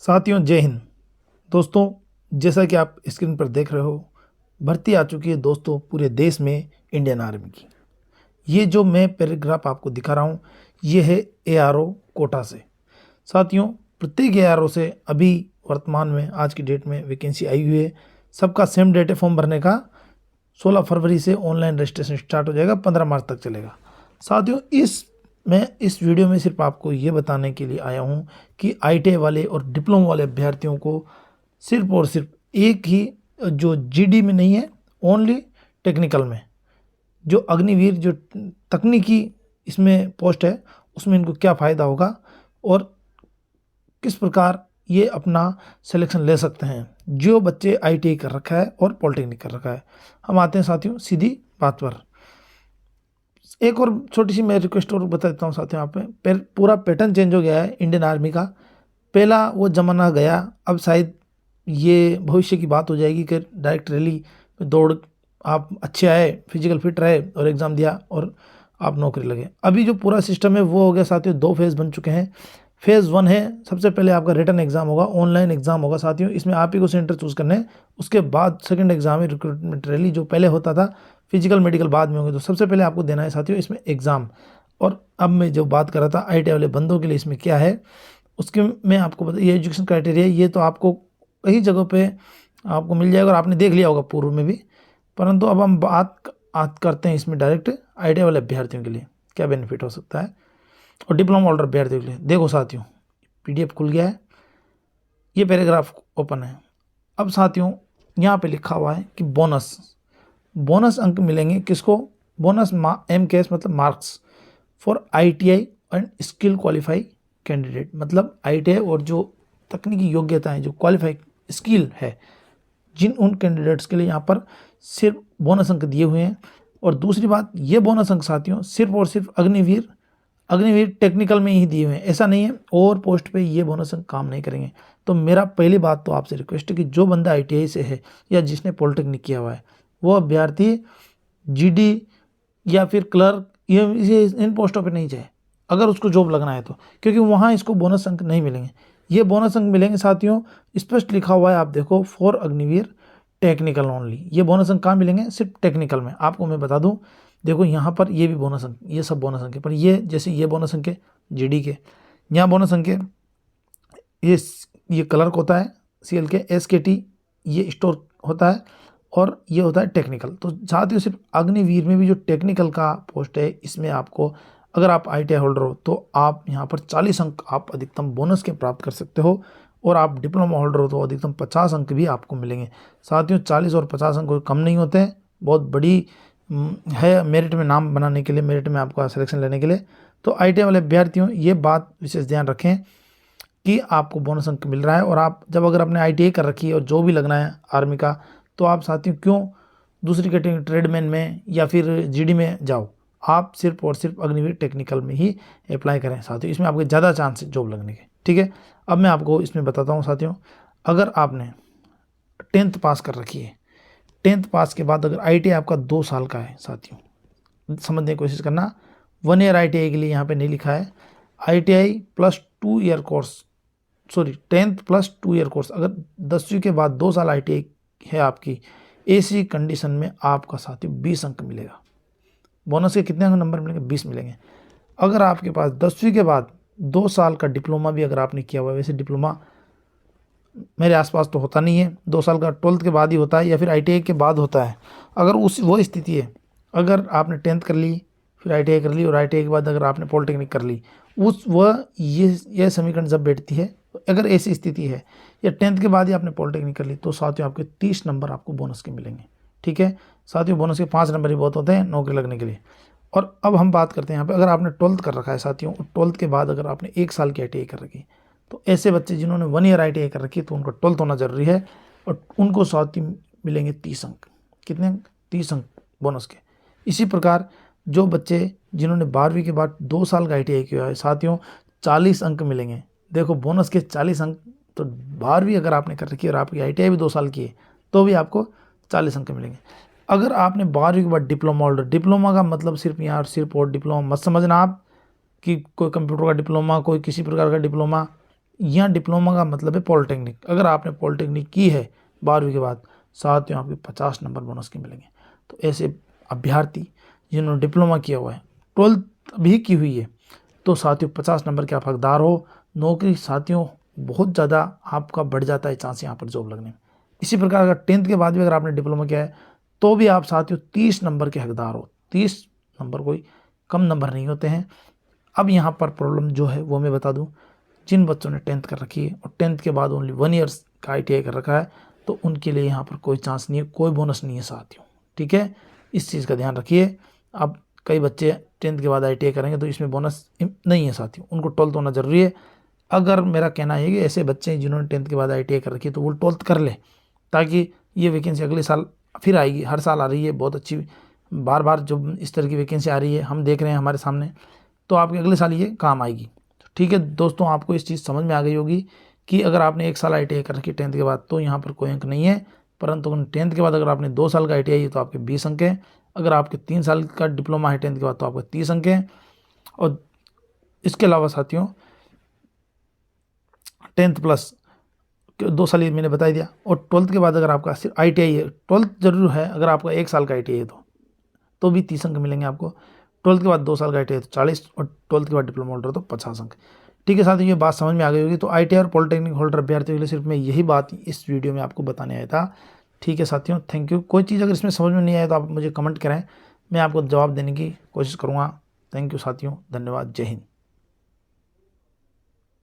साथियों जय हिंद। दोस्तों, जैसा कि आप स्क्रीन पर देख रहे हो, भर्ती आ चुकी है दोस्तों पूरे देश में इंडियन आर्मी की। ये जो मैं पैराग्राफ आपको दिखा रहा हूँ ये है एआरओ कोटा से। साथियों, प्रत्येक एआरओ से अभी वर्तमान में आज की डेट में वैकेंसी आई हुई है। सबका सेम डेट है फॉर्म भरने का। 16 फरवरी से ऑनलाइन रजिस्ट्रेशन स्टार्ट हो जाएगा, 15 मार्च तक चलेगा। साथियों, मैं इस वीडियो में सिर्फ आपको ये बताने के लिए आया हूँ कि आईटीआई वाले और डिप्लोमा वाले अभ्यर्थियों को सिर्फ और सिर्फ एक ही, जो जीडी में नहीं है, ओनली टेक्निकल में, जो अग्निवीर जो तकनीकी इसमें पोस्ट है उसमें इनको क्या फ़ायदा होगा और किस प्रकार ये अपना सिलेक्शन ले सकते हैं जो बच्चे आईटीआई कर रखा है और पॉलिटेक्निक कर रखा है। हम आते हैं साथियों सीधी बात पर। एक और छोटी सी मैं रिक्वेस्ट और बता देता हूँ साथियों, यहाँ पे पूरा पैटर्न चेंज हो गया है इंडियन आर्मी का। पहला वो ज़माना गया, अब शायद ये भविष्य की बात हो जाएगी कि डायरेक्ट रैली में दौड़, आप अच्छे आए, फिजिकल फिट रहे और एग्ज़ाम दिया और आप नौकरी लगे। अभी जो पूरा सिस्टम है वो हो गया साथियों, 2 फेज़ बन चुके हैं। फेज़ 1 है, सबसे पहले आपका रिटन एग्ज़ाम होगा, ऑनलाइन एग्ज़ाम होगा साथियों। इसमें आप ही को सेंटर चूज़ करना है। उसके बाद सेकंड एग्ज़ाम है रिक्रूटमेंट रैली, जो पहले होता था, फिजिकल मेडिकल बाद में होंगे। तो सबसे पहले आपको देना है साथियों इसमें एग्ज़ाम। और अब मैं जो बात कर रहा था आईटीआई वाले बंदों के लिए इसमें क्या है उसके मैं आपको बता, ये एजुकेशन क्राइटेरिया ये तो आपको कई जगहों पे आपको मिल जाएगा और आपने देख लिया होगा पूर्व में भी। परंतु अब हम बात करते हैं इसमें डायरेक्ट आईटीआई वाले अभ्यर्थियों के लिए क्या बेनिफिट हो सकता है और डिप्लोमा होल्डर अभ्यर्थियों के लिए। देखो साथियों, पीडीएफ खुल गया है, ये पैराग्राफ ओपन है। अब साथियों यहाँ पे लिखा हुआ है कि बोनस अंक मिलेंगे किसको? बोनस MKS मतलब marks for ITI and skill qualify candidate, मतलब आईटीआई और जो तकनीकी योग्यताएं, जो क्वालिफाई स्किल है, जिन उन कैंडिडेट्स के लिए यहाँ पर सिर्फ बोनस अंक दिए हुए हैं। और दूसरी बात, ये बोनस अंक साथियों सिर्फ और सिर्फ अग्निवीर टेक्निकल में ही दिए हुए हैं, ऐसा नहीं है और पोस्ट पे ये बोनस अंक काम नहीं करेंगे। तो मेरा पहली बात तो आपसे रिक्वेस्ट है कि जो बंदा आईटीआई से है या जिसने पॉलिटेक्निक किया हुआ है वो अभ्यर्थी जीडी या फिर क्लर्क ये इन पोस्टों पे नहीं जाए अगर उसको जॉब लगना है तो, क्योंकि वहाँ इसको बोनस अंक नहीं मिलेंगे। ये बोनस अंक मिलेंगे साथियों, स्पष्ट लिखा हुआ है, आप देखो, फॉर अग्निवीर टेक्निकल ओनली। ये बोनस अंक कहाँ मिलेंगे? सिर्फ टेक्निकल में। आपको मैं बता दूं, देखो यहाँ पर ये भी बोनस अंक, ये सब बोनस अंक है, पर ये जैसे ये बोनस अंक है जीडी के, यहाँ बोनस अंक है, ये क्लर्क होता है सीएल के, एसकेटी ये स्टोर होता है और ये होता है टेक्निकल। तो साथियों सिर्फ अग्निवीर में भी जो टेक्निकल का पोस्ट है इसमें आपको, अगर आप आईटीआई होल्डर हो तो आप यहाँ पर 40 अंक आप अधिकतम बोनस के प्राप्त कर सकते हो, और आप डिप्लोमा होल्डर हो तो अधिकतम 50 अंक भी आपको मिलेंगे। साथियों 40 और 50 अंक कोई कम नहीं होते हैं, बहुत बड़ी है मेरिट में नाम बनाने के लिए, मेरिट में आपका सिलेक्शन लेने के लिए। तो आईटीआई वाले अभ्यर्थियों ये बात विशेष ध्यान रखें कि आपको बोनस अंक मिल रहा है। और आप जब अगर आपने आईटीआई कर रखी है और जो भी लगना है आर्मी का, तो आप साथियों क्यों दूसरी कैटेगरी ट्रेडमैन में या फिर जीडी में जाओ, आप सिर्फ और सिर्फ अग्निवीर टेक्निकल में ही अप्लाई करें साथियों, इसमें आपके ज़्यादा चांस है जॉब लगने के। ठीक है, अब मैं आपको इसमें बताता हूँ साथियों, अगर आपने 10th पास कर रखी है, 10th पास के बाद अगर आईटीआई आपका 2 साल का है साथियों, समझने की कोशिश करना, 1 ईयर आईटीआई के लिए यहाँ पे नहीं लिखा है, ITI plus 2 year course, sorry 10th plus 2 year course, अगर 10वीं के बाद 2 साल आईटीआई है आपकी, ऐसी कंडीशन में आपका साथियों 20 अंक मिलेगा। बोनस के कितने नंबर मिलेंगे? 20 मिलेंगे। अगर आपके पास 10वीं के बाद 2 साल का डिप्लोमा भी अगर आपने किया हुआ है, वैसे डिप्लोमा मेरे आसपास तो होता नहीं है, 2 साल का 12th के बाद ही होता है या फिर आईटीआई के बाद होता है। अगर वो स्थिति है, अगर आपने 10th कर ली फिर आईटीआई कर ली और आईटीआई के बाद अगर आपने पॉलिटेक्निक कर ली, ये समीकरण जब बैठती है, अगर ऐसी स्थिति है या 10th के बाद ही आपने पॉलिटेक्निक कर ली, तो साथियों आपके 30 नंबर आपको बोनस के मिलेंगे। ठीक है साथियों, बोनस के 5 नंबर ही बहुत होते हैं नौकरी लगने के लिए। और अब हम बात करते हैं यहाँ पे, अगर आपने 12th कर रखा है साथियों, 12th के बाद अगर आपने 1 साल की आईटीआई कर रखी, तो ऐसे बच्चे जिन्होंने 1 ईयर आईटीआई कर रखी है तो उनका 12th होना जरूरी है, और उनको साथियों मिलेंगे 30 अंक। कितने अंक? 30 अंक बोनस के। इसी प्रकार जो बच्चे जिन्होंने 12वीं के बाद 2 साल का आईटीआई किया है साथियों, 40 अंक मिलेंगे। देखो बोनस के 40 अंक, तो 12वीं अगर आपने कर रखी है और आपकी आईटीआई भी 2 साल की है तो भी आपको 40 अंक मिलेंगे। अगर आपने 12वीं के बाद डिप्लोमा होल्डर, डिप्लोमा का मतलब सिर्फ यहाँ सिर्फ और डिप्लोमा मत समझना आप कि कोई कंप्यूटर का डिप्लोमा, कोई किसी प्रकार का डिप्लोमा, यहाँ डिप्लोमा का मतलब है पॉलिटेक्निक। अगर आपने पॉलिटेक्निक की है 12वीं के बाद, साथियों आपके 50 नंबर बोनस के मिलेंगे। तो ऐसे अभ्यर्थी जिन्होंने डिप्लोमा किया हुआ है, 12th भी की हुई है, तो साथियों 50 नंबर के आप हकदार हो। नौकरी साथियों बहुत ज़्यादा आपका बढ़ जाता है चांस यहाँ पर जॉब लगने में। इसी प्रकार अगर 10th के बाद भी अगर आपने डिप्लोमा किया है तो भी आप साथियों 30 नंबर के हकदार हो। 30 नंबर कोई कम नंबर नहीं होते हैं। अब यहाँ पर प्रॉब्लम जो है वो मैं बता दूं, जिन बच्चों ने 10th कर रखी है और 10th के बाद ओनली 1 ईयर्स का ITI कर रखा है, तो उनके लिए यहाँ पर कोई चांस नहीं है, कोई बोनस नहीं है साथियों। ठीक है, इस चीज़ का ध्यान रखिए। अब कई बच्चे 10th के बाद ITI करेंगे तो इसमें बोनस नहीं है साथियों, उनको 12th होना जरूरी है। अगर मेरा कहना है कि ऐसे बच्चे जिन्होंने 10th के बाद ITI कर रखी है तो वो 12th कर ले, ताकि ये वैकेंसी अगले साल फिर आएगी। हर साल आ रही है, बहुत अच्छी, बार बार जब इस तरह की वैकेंसी आ रही है हम देख रहे हैं हमारे सामने, तो आपके अगले साल ये काम आएगी। ठीक है दोस्तों, आपको इस चीज़ समझ में आ गई होगी कि अगर आपने 1 साल ITI कर रखी 10th के बाद तो यहाँ पर कोई अंक नहीं है, परंतु 10th के बाद अगर आपने 2 साल का ITI है तो आपके 20 अंक हैं। अगर आपके 3 साल का डिप्लोमा है 10th के बाद तो आपके 30 अंक हैं। और इसके अलावा साथियों 10th प्लस 2 साल ये मैंने बता दिया। और 12th के बाद अगर आपका सिर्फ ITI है, 12th जरूर है, अगर आपका 1 साल का ITI है तो भी 30 अंक मिलेंगे आपको। 12th के बाद 2 साल का ITI है तो 40, और 12th के बाद डिप्लोमा होल्डर तो 50 अंक। ठीक है साथियों, ये बात समझ में आ गई होगी। तो ITI और पॉलिटेक्निक होल्डर अभ्यर्थियों के लिए सिर्फ मैं यही बात इस वीडियो में आपको बताने आया था। ठीक है साथियों, थैंक यू। कोई चीज़ अगर इसमें समझ में नहीं आए तो आप मुझे कमेंट करें, मैं आपको जवाब देने की कोशिश करूँगा। थैंक यू साथियों, धन्यवाद, जय हिंद।